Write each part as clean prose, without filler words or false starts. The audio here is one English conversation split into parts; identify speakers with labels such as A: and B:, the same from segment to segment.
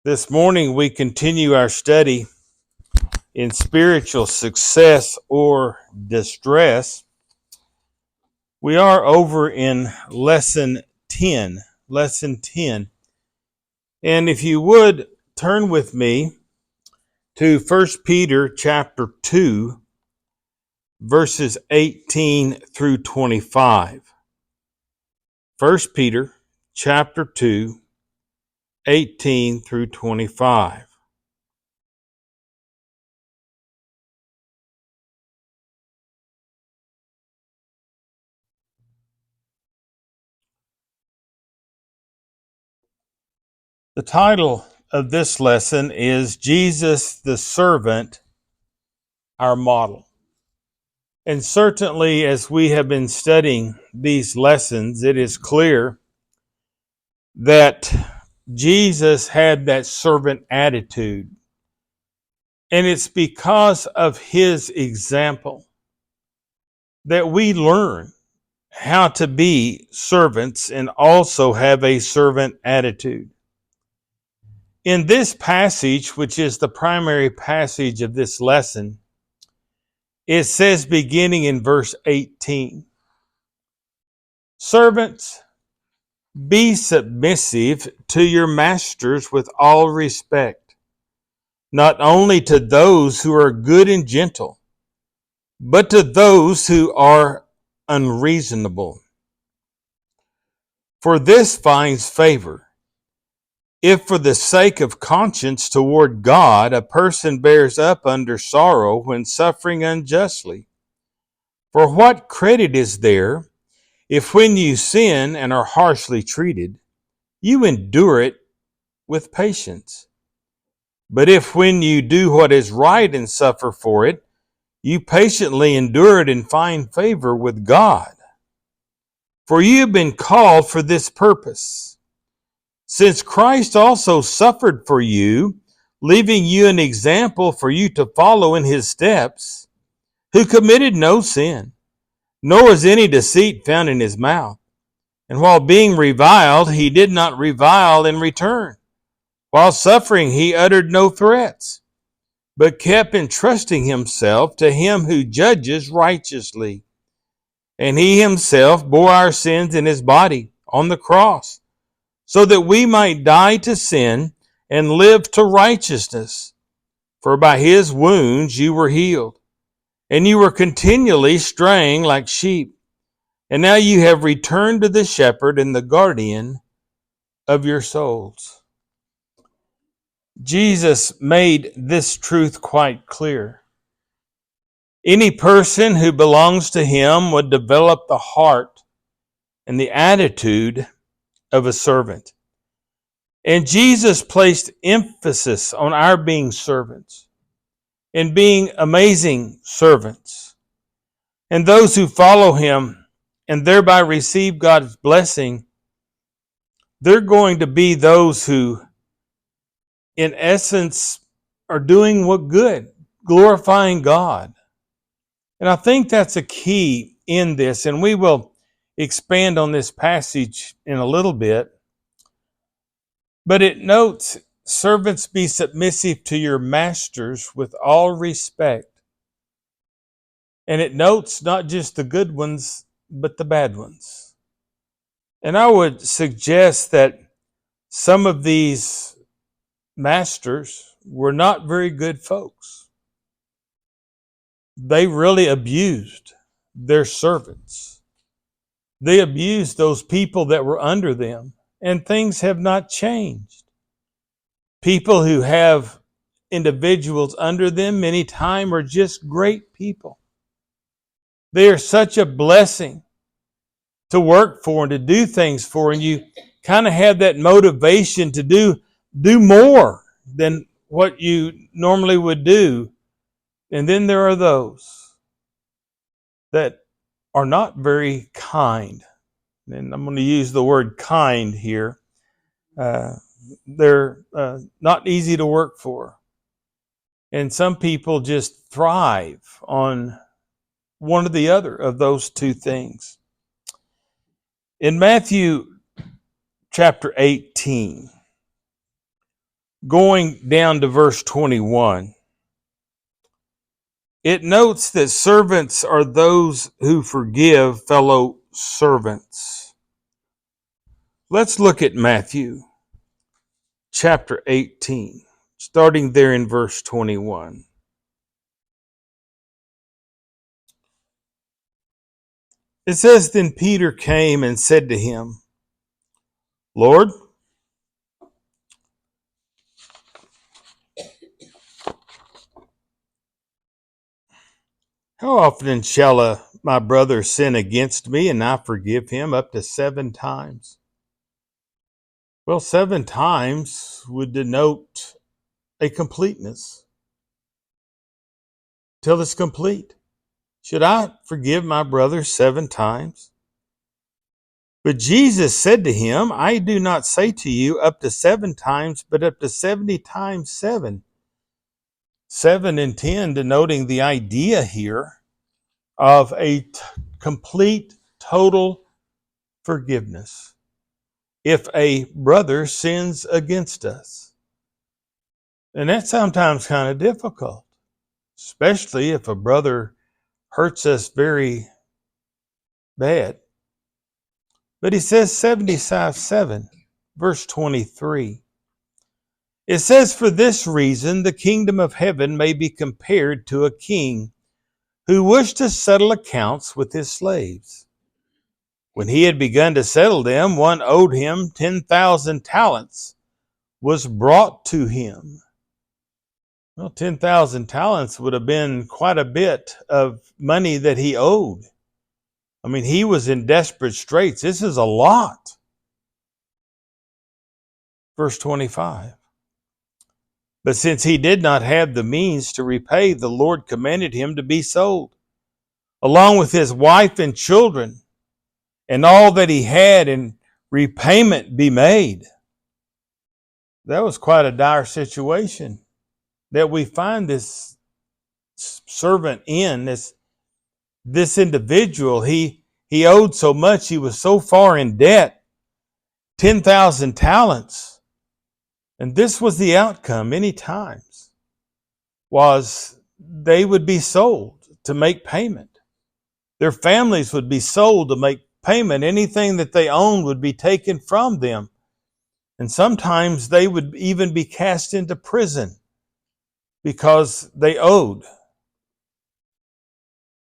A: This morning we continue our study in spiritual success or distress. We are over in lesson 10. And if you would turn with me to 1 Peter chapter 2, verses 18 through 25. 1 Peter chapter 2, 18 through 25. The title of this lesson is Jesus the Servant, Our Model. And certainly as we have been studying these lessons, it is clear that Jesus had that servant attitude. And it's because of his example that we learn how to be servants and also have a servant attitude. In this passage, which is the primary passage of this lesson, it says beginning in verse 18, "Servants, be submissive to your masters with all respect, not only to those who are good and gentle, but to those who are unreasonable. For this finds favor, if for the sake of conscience toward God a person bears up under sorrow when suffering unjustly. For what credit is there if when you sin and are harshly treated, you endure it with patience? But if when you do what is right and suffer for it, you patiently endure it and find favor with God? For you have been called for this purpose, since Christ also suffered for you, leaving you an example for you to follow in his steps, who committed no sin, nor is any deceit found in his mouth. And while being reviled, he did not revile in return. While suffering, he uttered no threats, but kept entrusting himself to him who judges righteously. And he himself bore our sins in his body on the cross, so that we might die to sin and live to righteousness. For by his wounds you were healed, and you were continually straying like sheep. And now you have returned to the shepherd and the guardian of your souls." Jesus made this truth quite clear. Any person who belongs to him would develop the heart and the attitude of a servant. And Jesus placed emphasis on our being servants and being amazing servants. And those who follow him and thereby receive God's blessing, they're going to be those who, in essence, are doing what good, glorifying God. And I think that's a key in this, and we will expand on this passage in a little bit. But it notes, "Servants, be submissive to your masters with all respect." And it notes not just the good ones, but the bad ones. And I would suggest that some of these masters were not very good folks. They really abused their servants. They abused those people that were under them, and things have not changed. People who have individuals under them many times are just great people. They are such a blessing to work for and to do things for, and you kind of have that motivation to do more than what you normally would do. And then there are those that are not very kind. And I'm going to use the word kind here. They're not easy to work for. And some people just thrive on one or the other of those two things. In Matthew chapter 18, Going down to verse 21, it notes that servants are those who forgive fellow servants. Let's look at Matthew chapter 18, starting there in verse 21. It says, Then Peter came and said to him, Lord, how often shall my brother sin against me and I forgive him? Up to 7 times. Well, 7 times would denote a completeness. Till it's complete. Should I forgive my brother 7 times? But Jesus said to him, I do not say to you up to 7 times, but up to 70 times 7. 7 and 10 denoting the idea here of a complete, total forgiveness if a brother sins against us. And that's sometimes kind of difficult, especially if a brother hurts us very bad. But he says 75:7, verse 23. It says, For this reason the kingdom of heaven may be compared to a king who wished to settle accounts with his slaves. When he had begun to settle them, one owed him 10,000 talents, was brought to him. Well, 10,000 talents would have been quite a bit of money that he owed. I mean, he was in desperate straits. This is a lot. Verse 25. But since he did not have the means to repay, the Lord commanded him to be sold, along with his wife and children, and all that he had, and repayment be made. That was quite a dire situation that we find this servant in, this individual. He owed so much, he was so far in debt, 10,000 talents. And this was the outcome many times, was they would be sold to make payment. Their families would be sold to make payment. Anything that they owned would be taken from them. And sometimes they would even be cast into prison because they owed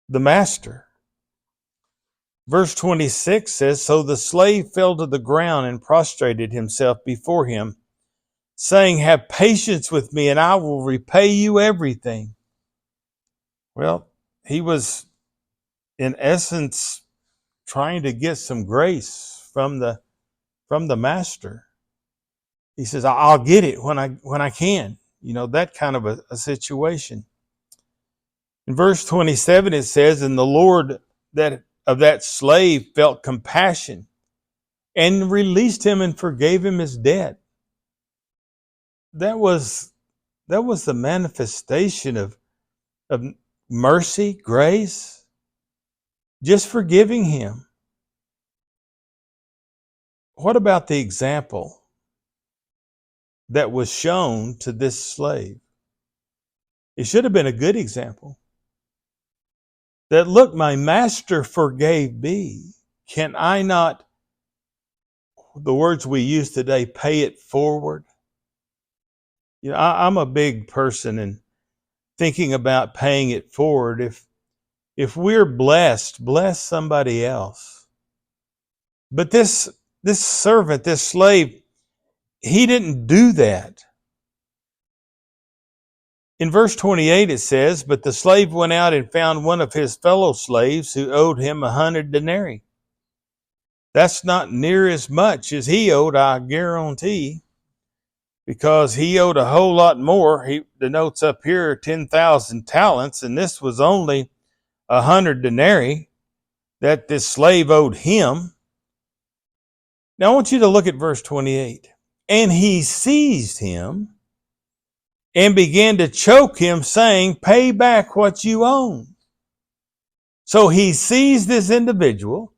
A: the master. Verse 26 says, So the slave fell to the ground and prostrated himself before him, saying, Have patience with me, and I will repay you everything. Well, he was, in essence, trying to get some grace from the master. He says, I'll get it when I can. You know, that kind of a situation. In verse 27, it says, And the Lord of that slave felt compassion and released him and forgave him his debt. That was the manifestation of mercy, grace, just forgiving him. What about the example that was shown to this slave? It should have been a good example. That, look, my master forgave me. Can I not, the words we use today, pay it forward? You know, I'm a big person in thinking about paying it forward. If we're blessed, bless somebody else. But this servant, this slave, he didn't do that. In verse 28 it says, But the slave went out and found one of his fellow slaves who owed him 100 denarii. That's not near as much as he owed, I guarantee, because he owed a whole lot more. The notes up here are 10,000 talents, and this was only 100 denarii that this slave owed him. Now I want you to look at verse 28. And he seized him and began to choke him, saying, Pay back what you own. So he seized this individual,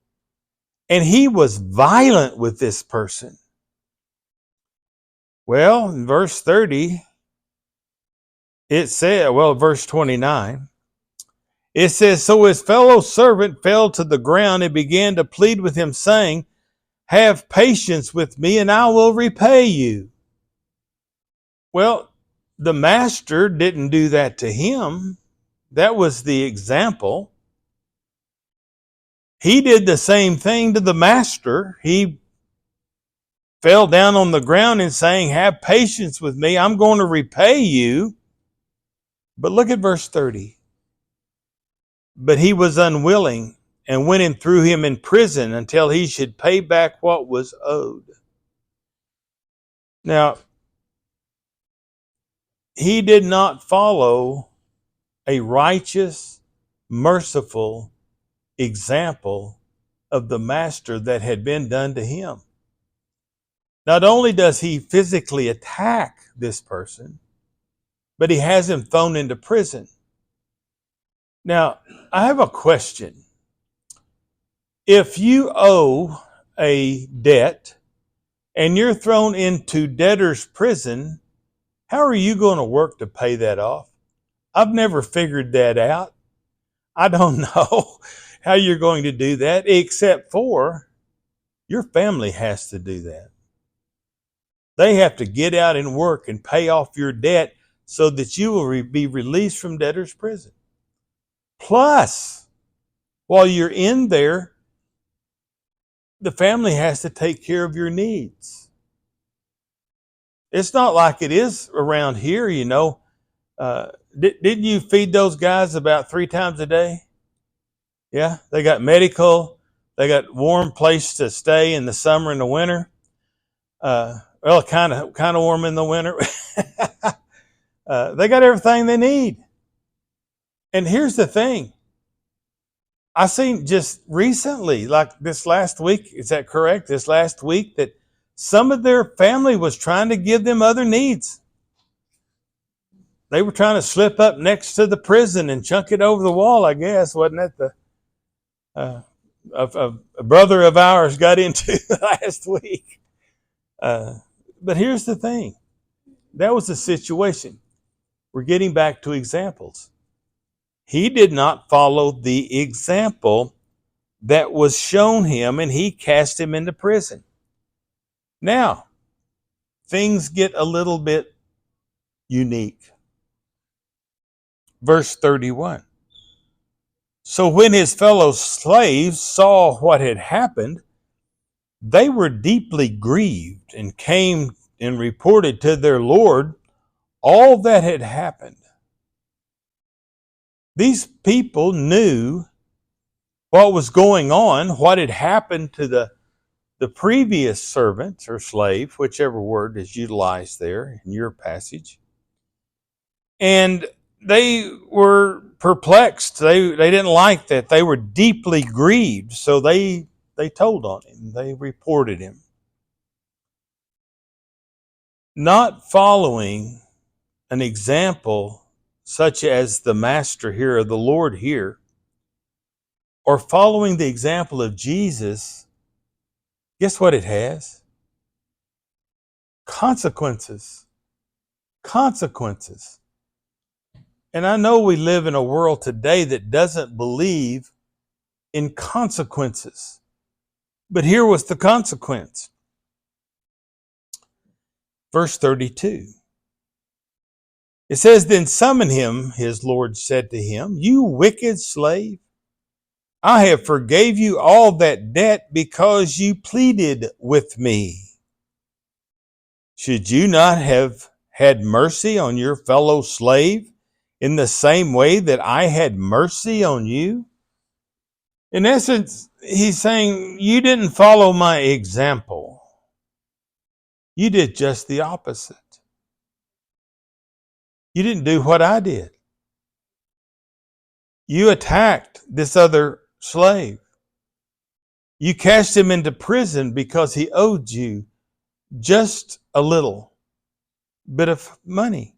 A: and he was violent with this person. Well, in verse 30, it said, well, verse 29, it says, so his fellow servant fell to the ground and began to plead with him, saying, have patience with me and I will repay you. Well, the master didn't do that to him. That was the example. He did the same thing to the master. He fell down on the ground and saying, have patience with me. I'm going to repay you. But look at verse 30. But he was unwilling and went and threw him in prison until he should pay back what was owed. Now, he did not follow a righteous, merciful example of the master that had been done to him. Not only does he physically attack this person, but he has him thrown into prison. Now, I have a question. If you owe a debt and you're thrown into debtor's prison, how are you going to work to pay that off? I've never figured that out. I don't know how you're going to do that, except for your family has to do that. They have to get out and work and pay off your debt so that you will be released from debtor's prison. Plus, while you're in there, the family has to take care of your needs. It's not like it is around here, you know. Didn't you feed those guys about 3 times a day? Yeah, they got medical. They got warm place to stay in the summer and the winter. Well, kind of warm in the winter. They got everything they need. And here's the thing. I seen just recently, like this last week, is that correct? This last week that some of their family was trying to give them other needs. They were trying to slip up next to the prison and chunk it over the wall, I guess. Wasn't that a brother of ours got into last week? But here's the thing. That was the situation. We're getting back to examples. He did not follow the example that was shown him, and he cast him into prison. Now, things get a little bit unique. Verse 31. So when his fellow slaves saw what had happened, they were deeply grieved and came and reported to their Lord all that had happened. These people knew what was going on, what had happened to the previous servant or slave, whichever word is utilized there in your passage. And they were perplexed. They didn't like that. They were deeply grieved. So they told on him. They reported him. Not following an example such as the master here or the Lord here, or following the example of Jesus, guess what it has? Consequences. Consequences. And I know we live in a world today that doesn't believe in consequences. But here was the consequence. Verse 32. It says, then summon him, his Lord said to him, you wicked slave. I have forgave you all that debt because you pleaded with me. Should you not have had mercy on your fellow slave in the same way that I had mercy on you? In essence, he's saying, you didn't follow my example. You did just the opposite. You didn't do what I did. You attacked this other slave. You cast him into prison because he owed you just a little bit of money.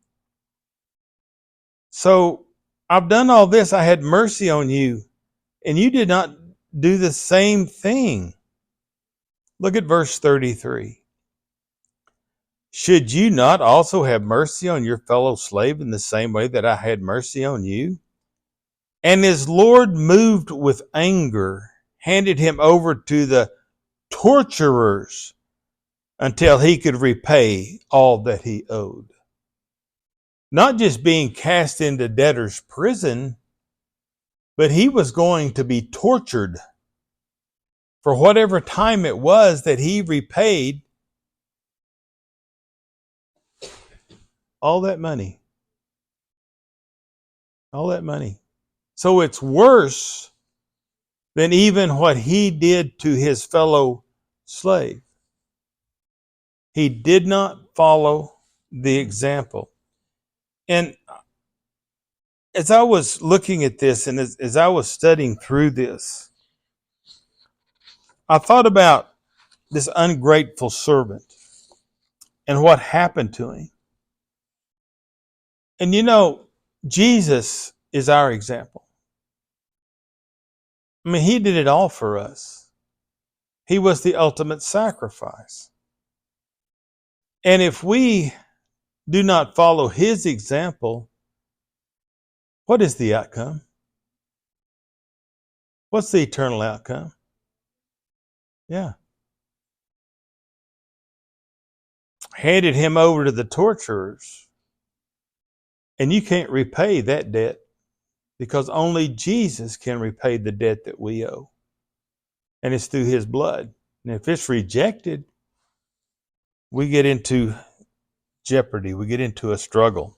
A: So I've done all this. I had mercy on you, and you did not do the same thing. Look at verse 33. Should you not also have mercy on your fellow slave in the same way that I had mercy on you? And his Lord, moved with anger, handed him over to the torturers until he could repay all that he owed. Not just being cast into debtor's prison, but he was going to be tortured for whatever time it was that he repaid all that money. All that money. So it's worse than even what he did to his fellow slave. He did not follow the example. And as I was looking at this and as I was studying through this, I thought about this ungrateful servant and what happened to him. And you know, Jesus is our example. I mean, he did it all for us. He was the ultimate sacrifice. And if we do not follow his example, what is the outcome? What's the eternal outcome? Yeah. Handed him over to the torturers. And you can't repay that debt because only Jesus can repay the debt that we owe. And it's through his blood. And if it's rejected, we get into jeopardy. We get into a struggle.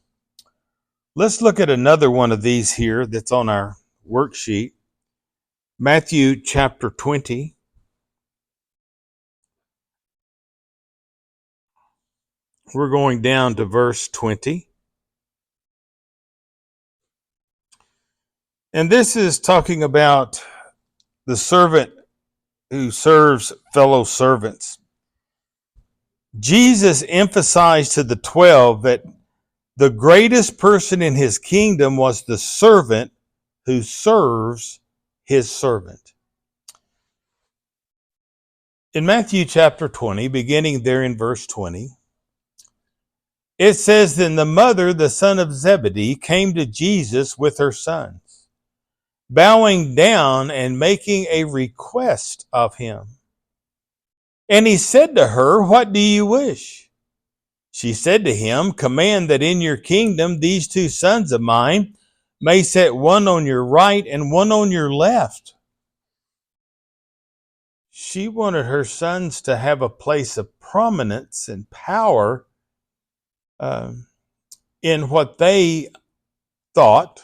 A: Let's look at another one of these here that's on our worksheet. Matthew chapter 20. We're going down to verse 20. And this is talking about the servant who serves fellow servants. Jesus emphasized to the 12 that the greatest person in his kingdom was the servant who serves his servant. In Matthew chapter 20, beginning there in verse 20, it says, Then the mother, the son of Zebedee, came to Jesus with her sons, bowing down and making a request of him. And he said to her, What do you wish? She said to him, Command that in your kingdom these two sons of mine may set one on your right and one on your left. She wanted her sons to have a place of prominence and power in what they thought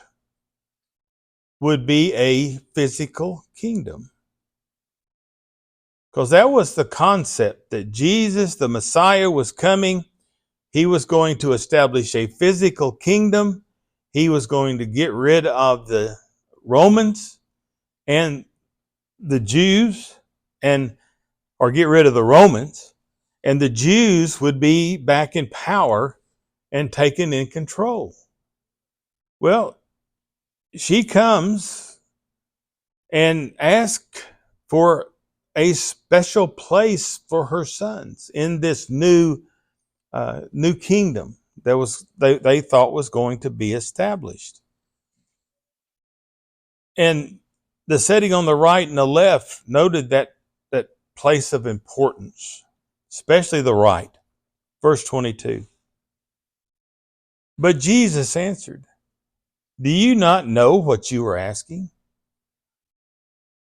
A: would be a physical kingdom. Because that was the concept that Jesus, the Messiah, was coming. He was going to establish a physical kingdom. He was going to get rid of the Romans and the Jews, or get rid of the Romans, and the Jews would be back in power and taken in control. Well, she comes and asks for a special place for her sons in this new kingdom that they thought was going to be established. And the setting on the right and the left noted that place of importance, especially the right. Verse 22. But Jesus answered, Do you not know what you are asking?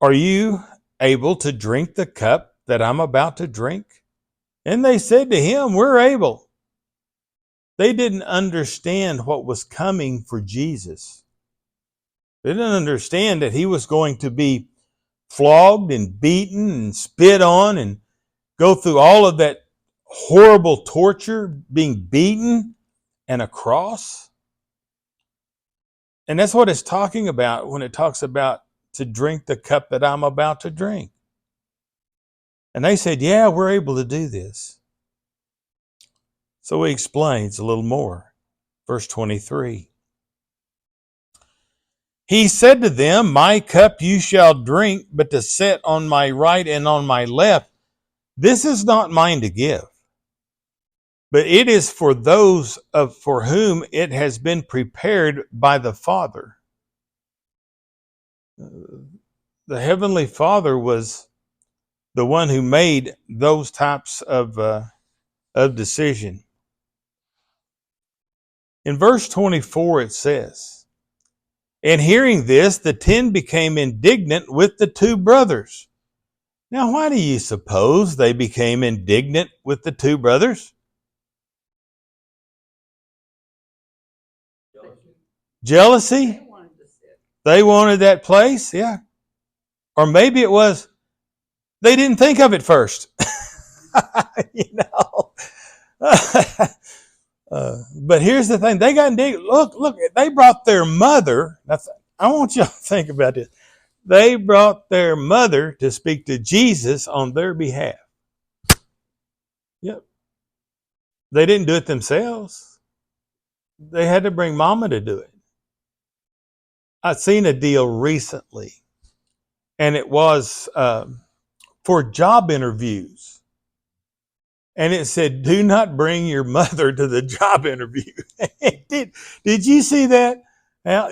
A: Are you able to drink the cup that I'm about to drink? And they said to him, We're able. They didn't understand what was coming for Jesus. They didn't understand that he was going to be flogged and beaten and spit on and go through all of that horrible torture, being beaten and a cross. And that's what it's talking about when it talks about to drink the cup that I'm about to drink. And they said, Yeah, we're able to do this. So he explains a little more. Verse 23. He said to them, My cup you shall drink, but to set on my right and on my left, this is not mine to give, but it is for those for whom it has been prepared by the Father. The Heavenly Father was the one who made those types of decision. In verse 24 it says, "And hearing this, the 10 became indignant with the two brothers." Now, why do you suppose they became indignant with the two brothers? Jealousy? They wanted that place, yeah. Or maybe it was they didn't think of it first. You know. But here's the thing: they got indignant. Look! They brought their mother. I want you to think about this. They brought their mother to speak to Jesus on their behalf. Yep. They didn't do it themselves. They had to bring Mama to do it. I've seen a deal recently, and it was for job interviews. And it said, "Do not bring your mother to the job interview." Did you see that? Now,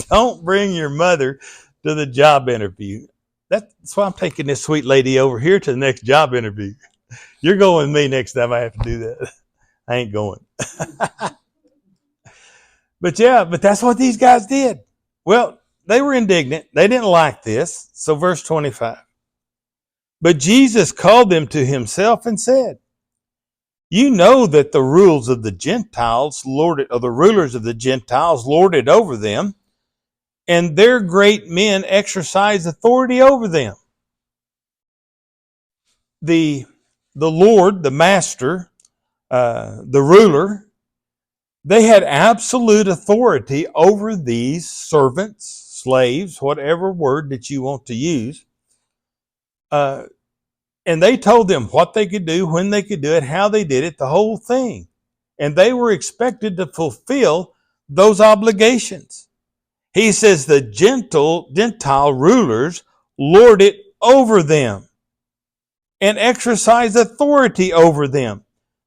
A: don't bring your mother to the job interview. That's why I'm taking this sweet lady over here to the next job interview. You're going with me next time I have to do that. I ain't going. But that's what these guys did. Well, they were indignant. They didn't like this. So verse 25. But Jesus called them to himself and said, "You know that the rulers of the Gentiles lord it over them, and their great men exercise authority over them." The Lord, the master, the ruler, they had absolute authority over these servants, slaves, whatever word that you want to use. And they told them what they could do, when they could do it, how they did it, the whole thing. And they were expected to fulfill those obligations. He says the Gentile rulers lord it over them and exercise authority over them.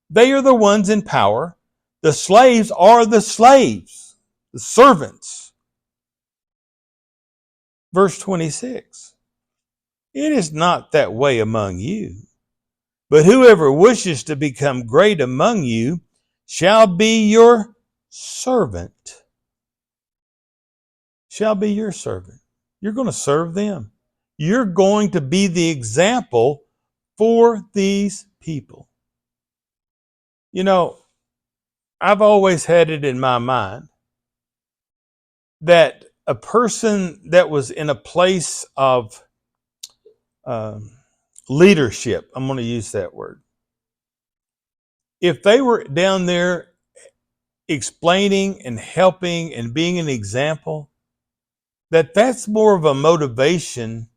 A: They are the ones in power. The slaves are the slaves, the servants. Verse 26. It is not that way among you, but whoever wishes to become great among you shall be your servant. Shall be your servant. You're going to serve them. You're going to be the example for these people. You know, I've always had it in my mind that a person that was in a place of leadership, I'm going to use that word, if they were down there explaining and helping and being an example, that's more of a motivation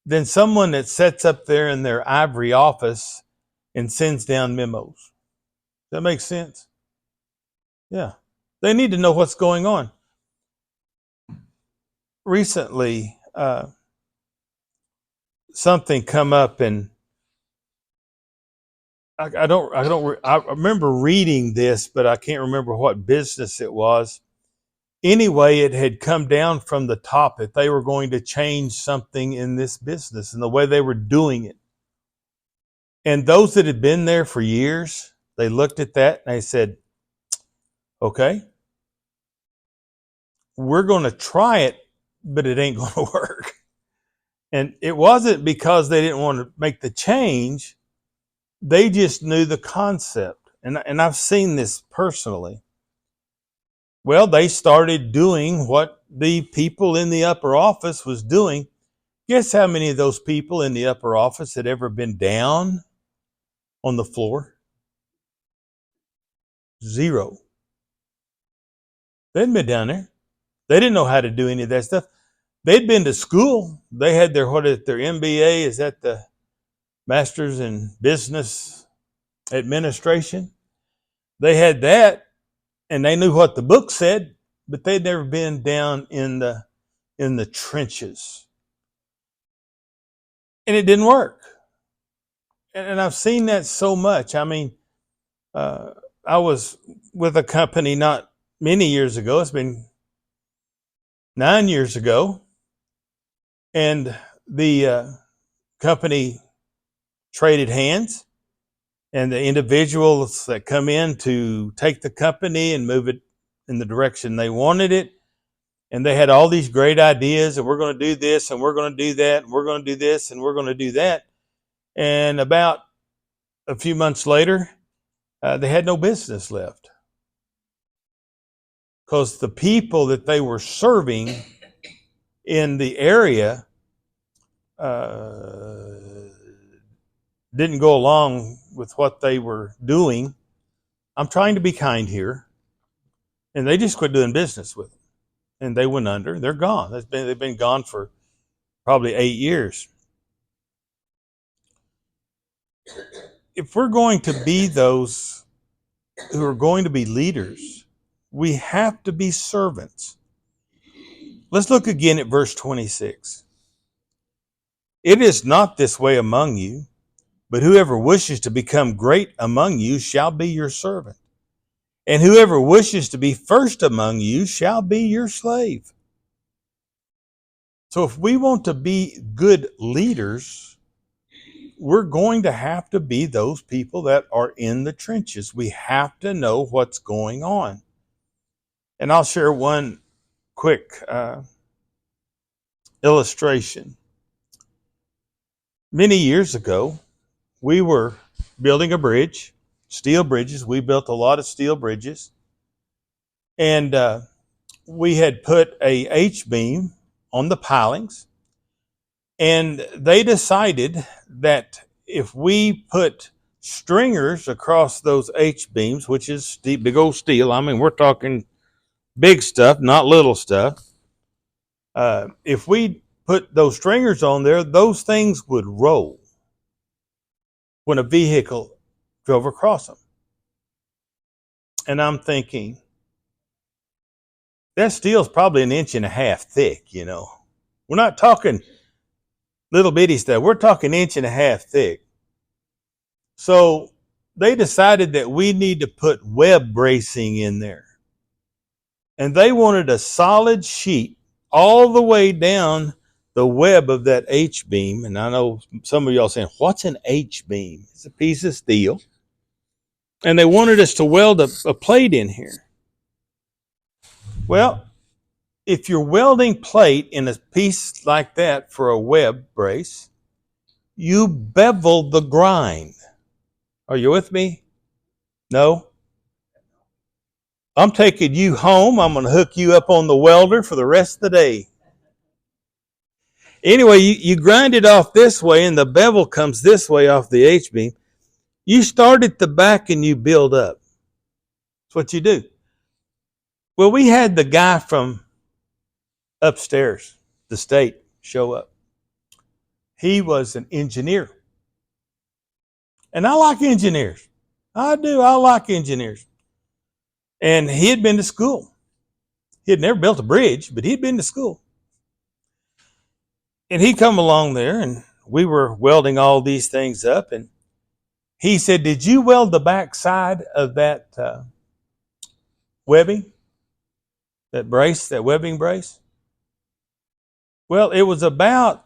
A: than someone that sits up there in their ivory office and sends down memos. Does that make sense? Yeah. They need to know what's going on. Recently, something come up, and I remember reading this, but I can't remember what business it was. Anyway, it had come down from the top that they were going to change something in this business and the way they were doing it. And those that had been there for years, they looked at that and they said, "Okay, we're going to try it, but it ain't going to work." And it wasn't because they didn't want to make the change. They just knew the concept. And I've seen this personally. Well, they started doing what the people in the upper office was doing. Guess how many of those people in the upper office had ever been down on the floor? 0. They hadn't been down there. They didn't know how to do any of that stuff. They'd been to school. They had their MBA, is that the Master's in Business Administration? They had that, and they knew what the book said, but they'd never been down in the trenches. And it didn't work. And I've seen that so much. I mean, Uh, I was with a company not many years ago. It's been 9 years ago. And the company traded hands, and the individuals that come in to take the company and move it in the direction they wanted it. And they had all these great ideas, and we're going to do this, and we're going to do that, and we're going to do this, and we're going to do that. And about a few months later, they had no business left because the people that they were serving in the area uh, didn't go along with what they were doing. I'm trying to be kind here. And they just quit doing business with them. And they went under. They're gone. They've been gone for probably 8 years. If we're going to be those who are going to be leaders, we have to be servants. Let's look again at verse 26. It is not this way among you, but whoever wishes to become great among you shall be your servant. And whoever wishes to be first among you shall be your slave. So if we want to be good leaders, we're going to have to be those people that are in the trenches. We have to know what's going on. And I'll share one quick illustration. Many years ago, we were building a bridge, steel bridges. We built a lot of steel bridges. And we had put a H-beam on the pilings. And they decided that if we put stringers across those H-beams, which is big old steel, I mean, we're talking big stuff, not little stuff. If we put those stringers on there, those things would roll when a vehicle drove across them. And I'm thinking, that steel's probably 1.5 inches thick, you know. We're not talking little bitty stuff. We're talking 1.5 inches thick. So they decided that we need to put web bracing in there. And they wanted a solid sheet all the way down the web of that H-beam. And I know some of y'all saying, what's an H-beam? It's a piece of steel. And they wanted us to weld a plate in here. Well, if you're welding plate in a piece like that for a web brace, you bevel the grind. Are you with me? No? I'm taking you home. I'm going to hook you up on the welder for the rest of the day. Anyway, you grind it off this way, and the bevel comes this way off the H-beam. You start at the back and you build up. That's what you do. Well, we had the guy from upstairs, the state, show up. He was an engineer. And I like engineers. I do. I like engineers. And he had been to school. He had never built a bridge, but he'd been to school. And he come along there, and we were welding all these things up. And he said, did you weld the back side of that webbing? That brace, that webbing brace? Well, it was about,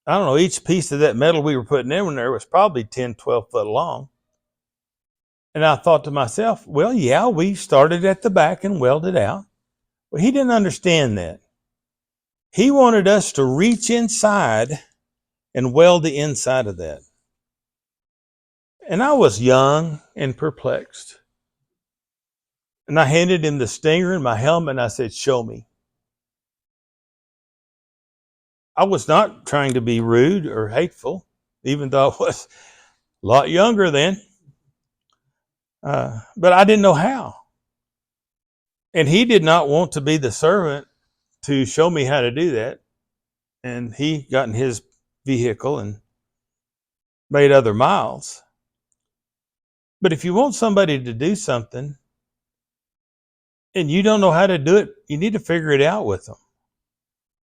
A: I don't know, each piece of that metal we were putting in there was probably 10, 12 foot long. And I thought to myself, well, yeah, we started at the back and welded out. Well, he didn't understand that. He wanted us to reach inside and weld the inside of that. And I was young and perplexed. And I handed him the stinger and my helmet, and I said, show me. I was not trying to be rude or hateful, even though I was a lot younger then. But I didn't know how. And he did not want to be the servant to show me how to do that. And he got in his vehicle and made other miles. But if you want somebody to do something and you don't know how to do it, you need to figure it out with them.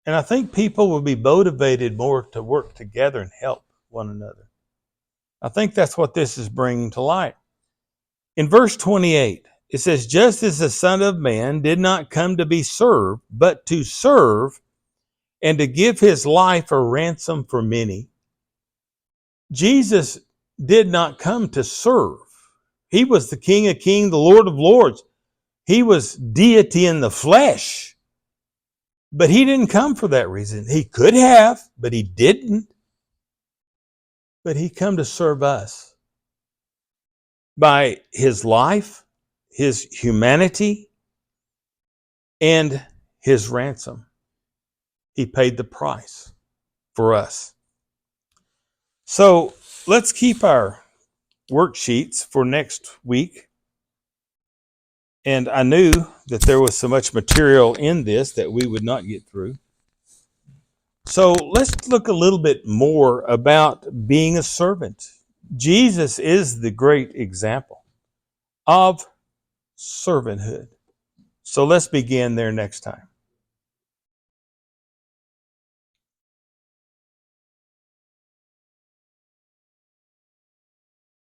A: And I think people will be motivated more to work together and help one another. I think that's what this is bringing to light. In verse 28, it says, just as the Son of Man did not come to be served, but to serve and to give his life a ransom for many. Jesus did not come to serve. He was the King of Kings, the Lord of Lords. He was deity in the flesh. But he didn't come for that reason. He could have, but he didn't. But he came to serve us by his life, his humanity, and his ransom. He paid the price for us. So let's keep our worksheets for next week. And I knew that there was so much material in this that we would not get through. So let's look a little bit more about being a servant. Jesus is the great example of servanthood. So let's begin there next time.